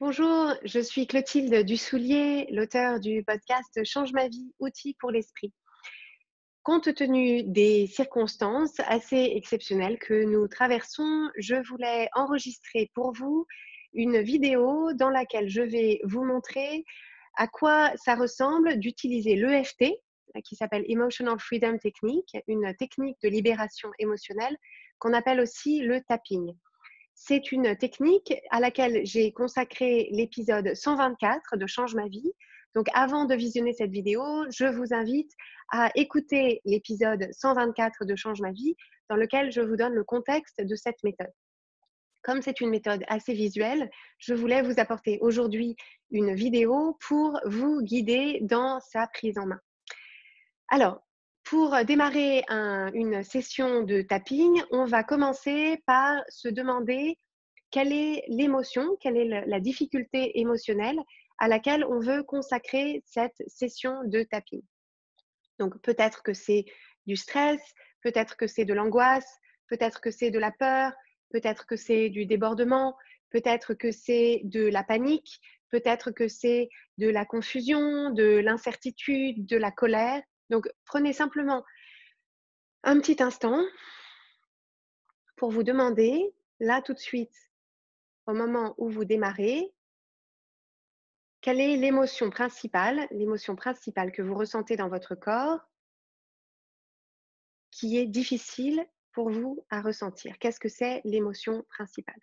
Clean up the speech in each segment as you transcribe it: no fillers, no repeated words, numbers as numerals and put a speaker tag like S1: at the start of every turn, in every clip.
S1: Bonjour, je suis Clotilde Dussoulier, l'auteure du podcast Change ma vie, outils pour l'esprit. Compte tenu des circonstances assez exceptionnelles que nous traversons, je voulais enregistrer pour vous une vidéo dans laquelle je vais vous montrer à quoi ça ressemble d'utiliser l'EFT, qui s'appelle Emotional Freedom Technique, une technique de libération émotionnelle qu'on appelle aussi le tapping. C'est une technique à laquelle j'ai consacré l'épisode 124 de Change ma vie. Donc avant de visionner cette vidéo, je vous invite à écouter l'épisode 124 de Change ma vie, dans lequel je vous donne le contexte de cette méthode. Comme c'est une méthode assez visuelle, je voulais vous apporter aujourd'hui une vidéo pour vous guider dans sa prise en main. Alors, pour démarrer une session de tapping, on va commencer par se demander quelle est l'émotion, quelle est la difficulté émotionnelle à laquelle on veut consacrer cette session de tapping. Donc peut-être que c'est du stress, peut-être que c'est de l'angoisse, peut-être que c'est de la peur, peut-être que c'est du débordement, peut-être que c'est de la panique, peut-être que c'est de la confusion, de l'incertitude, de la colère. Donc prenez simplement un petit instant pour vous demander, là tout de suite, au moment où vous démarrez, quelle est l'émotion principale que vous ressentez dans votre corps qui est difficile pour vous à ressentir? Qu'est-ce que c'est l'émotion principale?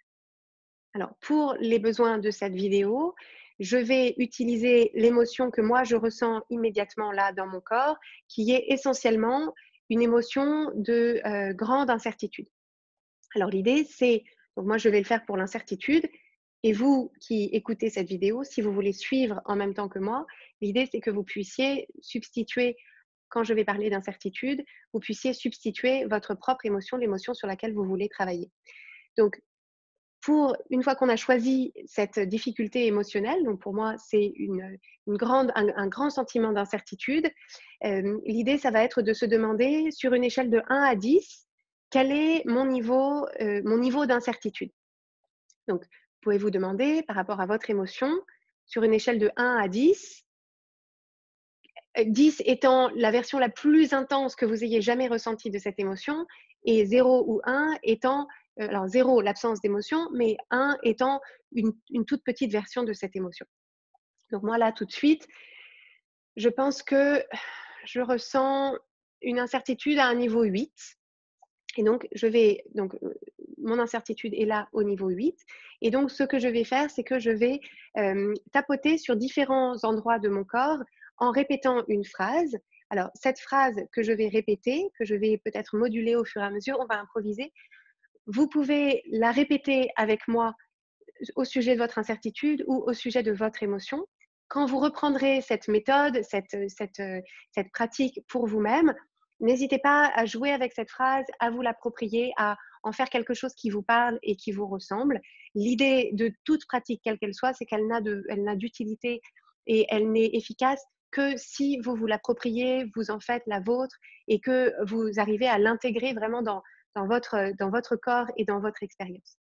S1: Alors, pour les besoins de cette vidéo, je vais utiliser l'émotion que moi je ressens immédiatement là dans mon corps, qui est essentiellement une émotion de grande incertitude. Alors l'idée, c'est, donc moi je vais le faire pour l'incertitude, et vous qui écoutez cette vidéo, si vous voulez suivre en même temps que moi, l'idée c'est que vous puissiez substituer, quand je vais parler d'incertitude, vous puissiez substituer votre propre émotion, l'émotion sur laquelle vous voulez travailler. Donc, une fois qu'on a choisi cette difficulté émotionnelle, donc pour moi c'est un grand sentiment d'incertitude, l'idée ça va être de se demander sur une échelle de 1 à 10, quel est mon niveau d'incertitude. Donc, vous pouvez vous demander par rapport à votre émotion, sur une échelle de 1 à 10, 10 étant la version la plus intense que vous ayez jamais ressentie de cette émotion, et 0 ou 1 étant, alors 0 l'absence d'émotion, mais 1 étant une toute petite version de cette émotion. Donc moi là tout de suite, je pense que je ressens une incertitude à un niveau 8. Et donc, mon incertitude est là au niveau 8. Et donc, ce que je vais faire, c'est que je vais tapoter sur différents endroits de mon corps en répétant une phrase. Alors, cette phrase que je vais répéter, que je vais peut-être moduler au fur et à mesure, on va improviser. Vous pouvez la répéter avec moi au sujet de votre incertitude ou au sujet de votre émotion. Quand vous reprendrez cette méthode, cette pratique pour vous-même, n'hésitez pas à jouer avec cette phrase, à vous l'approprier, à en faire quelque chose qui vous parle et qui vous ressemble. L'idée de toute pratique, quelle qu'elle soit, c'est qu'elle n'a d'utilité et elle n'est efficace que si vous vous l'appropriez, vous en faites la vôtre et que vous arrivez à l'intégrer vraiment dans votre corps et dans votre expérience.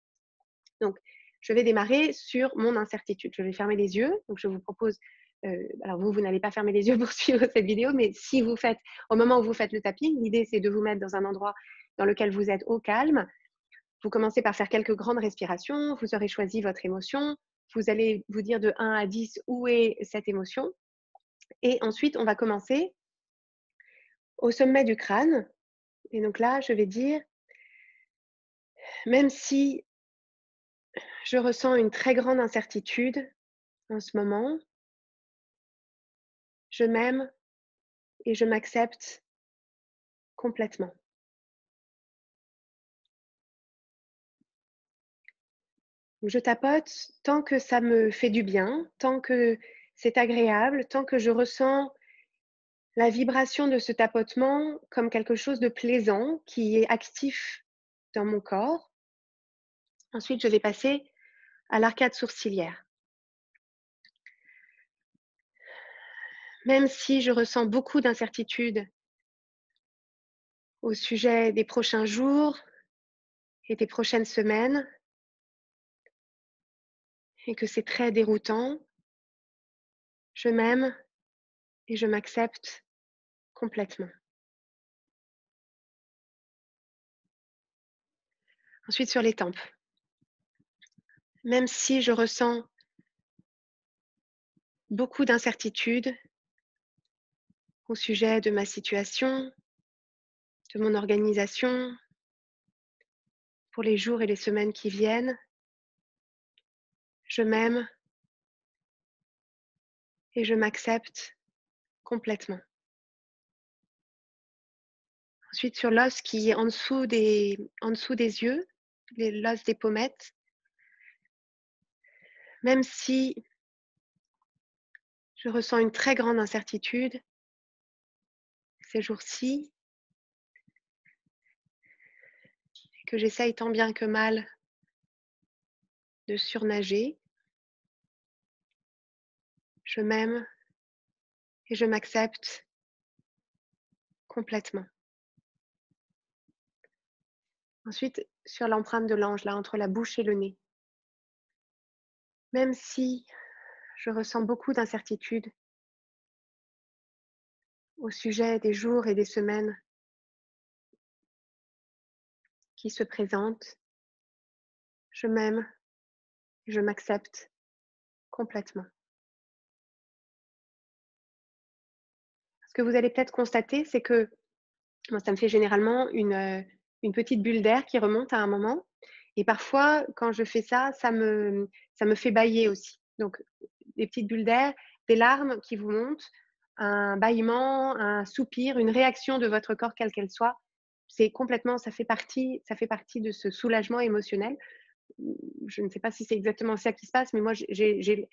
S1: Donc, je vais démarrer sur mon incertitude. Je vais fermer les yeux. Donc, je vous propose, alors vous n'allez pas fermer les yeux pour suivre cette vidéo, mais si vous faites, au moment où vous faites le tapping, l'idée c'est de vous mettre dans un endroit dans lequel vous êtes au calme. Vous commencez par faire quelques grandes respirations. Vous aurez choisi votre émotion. Vous allez vous dire de 1 à 10 où est cette émotion. Et ensuite, on va commencer au sommet du crâne. Et donc là, je vais dire, même si je ressens une très grande incertitude en ce moment, je m'aime et je m'accepte complètement. Je tapote tant que ça me fait du bien, tant que c'est agréable, tant que je ressens la vibration de ce tapotement comme quelque chose de plaisant qui est actif dans mon corps. Ensuite, je vais passer à l'arcade sourcilière. Même si je ressens beaucoup d'incertitude au sujet des prochains jours et des prochaines semaines, et que c'est très déroutant, je m'aime et je m'accepte complètement. Ensuite, sur les tempes. Même si je ressens beaucoup d'incertitudes au sujet de ma situation, de mon organisation, pour les jours et les semaines qui viennent, je m'aime et je m'accepte complètement. Ensuite, sur l'os qui est en dessous des yeux, l'os des pommettes, même si je ressens une très grande incertitude ces jours-ci, que j'essaye tant bien que mal de surnager, je m'aime et je m'accepte complètement. Ensuite, sur l'empreinte de l'ange, là, entre la bouche et le nez, même si je ressens beaucoup d'incertitude au sujet des jours et des semaines qui se présentent, je m'aime et je m'accepte complètement. Ce que vous allez peut-être constater, c'est que moi, ça me fait généralement une petite bulle d'air qui remonte à un moment et parfois, quand je fais ça, ça me fait bâiller aussi. Donc des petites bulles d'air, des larmes qui vous montent, un bâillement, un soupir, une réaction de votre corps quelle qu'elle soit, c'est complètement ça fait partie de ce soulagement émotionnel. Je ne sais pas si c'est exactement ça qui se passe, mais moi j'ai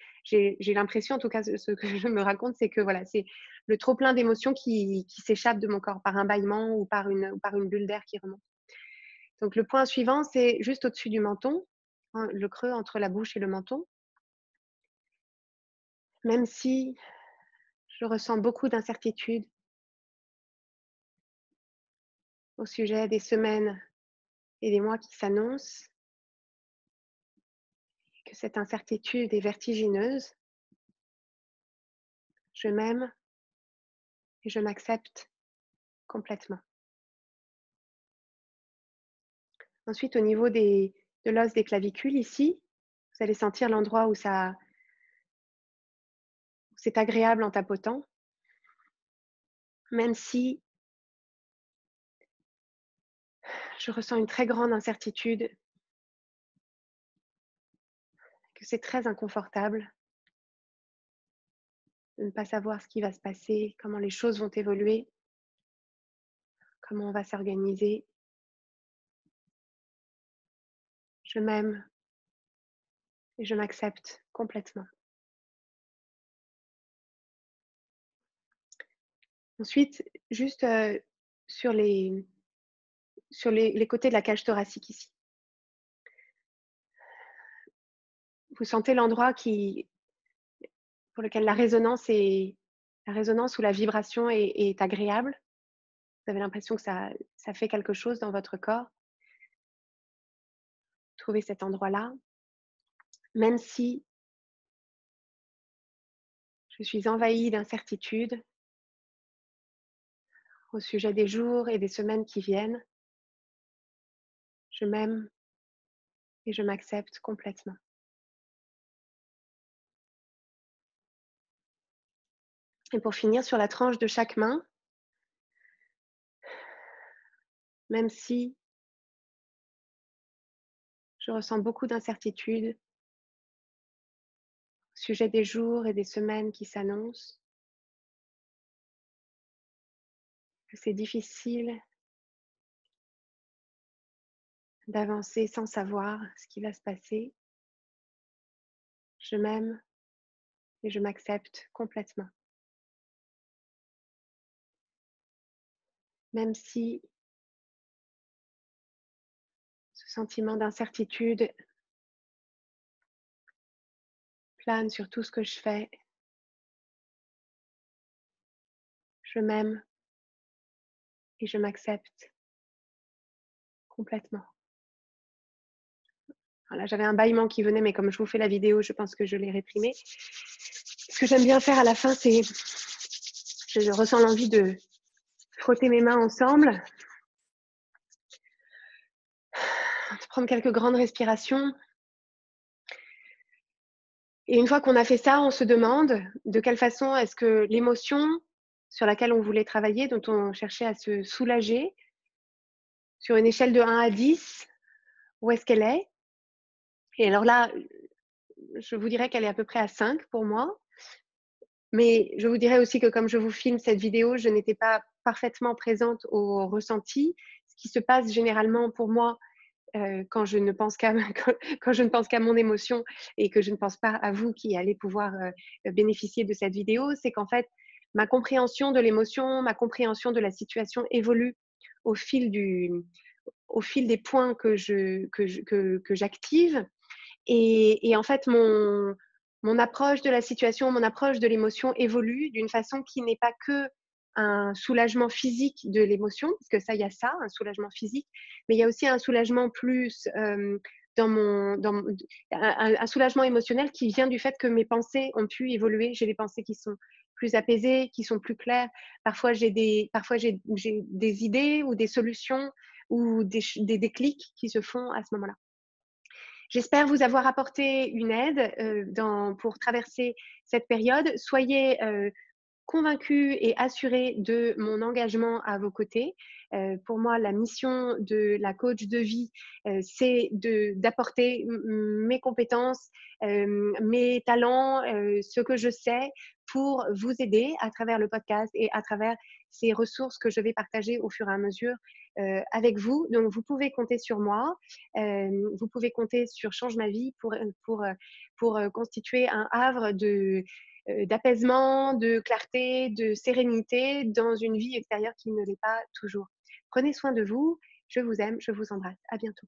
S1: l'impression, en tout cas ce que je me raconte, c'est que voilà, c'est le trop plein d'émotions qui s'échappe de mon corps par un bâillement ou par une bulle d'air qui remonte. Donc le point suivant, c'est juste au-dessus du menton, hein, le creux entre la bouche et le menton. Même si je ressens beaucoup d'incertitude au sujet des semaines et des mois qui s'annoncent, que cette incertitude est vertigineuse, je m'aime et je m'accepte complètement. Ensuite, au niveau de l'os des clavicules ici, vous allez sentir l'endroit où c'est agréable en tapotant, même si je ressens une très grande incertitude, que c'est très inconfortable de ne pas savoir ce qui va se passer, comment les choses vont évoluer, comment on va s'organiser. Je m'aime et je m'accepte complètement. Ensuite, juste sur les côtés de la cage thoracique ici. Vous sentez l'endroit pour lequel la résonance ou la vibration est agréable. Vous avez l'impression que ça fait quelque chose dans votre corps. Trouvez cet endroit-là, même si je suis envahie d'incertitude au sujet des jours et des semaines qui viennent, je m'aime et je m'accepte complètement. Et pour finir, sur la tranche de chaque main, même si je ressens beaucoup d'incertitude au sujet des jours et des semaines qui s'annoncent, que c'est difficile d'avancer sans savoir ce qui va se passer, je m'aime et je m'accepte complètement. Même si ce sentiment d'incertitude plane sur tout ce que je fais, je m'aime et je m'accepte complètement. Voilà, j'avais un bâillement qui venait, mais comme je vous fais la vidéo, je pense que je l'ai réprimé. Ce que j'aime bien faire à la fin, c'est je ressens l'envie de frotter mes mains ensemble, de prendre quelques grandes respirations. Et une fois qu'on a fait ça, on se demande de quelle façon est-ce que l'émotion sur laquelle on voulait travailler, dont on cherchait à se soulager, sur une échelle de 1 à 10, où est-ce qu'elle est? Et alors là, je vous dirais qu'elle est à peu près à 5 pour moi. Mais je vous dirais aussi que comme je vous filme cette vidéo, je n'étais pas parfaitement présente au ressenti. Ce qui se passe généralement pour moi, quand je ne pense qu'à quand je ne pense qu'à mon émotion et que je ne pense pas à vous qui allez pouvoir, bénéficier de cette vidéo, c'est qu'en fait, ma compréhension de l'émotion, ma compréhension de la situation évolue au fil du au fil des points que j'active et en fait, mon approche de la situation, mon approche de l'émotion évolue d'une façon qui n'est pas que un soulagement physique de l'émotion, parce que ça, il y a ça, un soulagement physique, mais il y a aussi un soulagement plus dans mon, un soulagement émotionnel qui vient du fait que mes pensées ont pu évoluer. J'ai des pensées qui sont plus apaisées, qui sont plus claires. Parfois j'ai des idées ou des solutions ou des déclics qui se font à ce moment-là. J'espère vous avoir apporté une aide pour traverser cette période. Soyez convaincus et assurés de mon engagement à vos côtés. Pour moi, la mission de la coach de vie, c'est d'apporter mes compétences, mes talents, ce que je sais pour vous aider à travers le podcast et à travers ces ressources que je vais partager au fur et à mesure avec vous. Donc, vous pouvez compter sur moi. Vous pouvez compter sur Change ma vie pour constituer un havre d'apaisement, de clarté, de sérénité dans une vie extérieure qui ne l'est pas toujours. Prenez soin de vous. Je vous aime, je vous embrasse. À bientôt.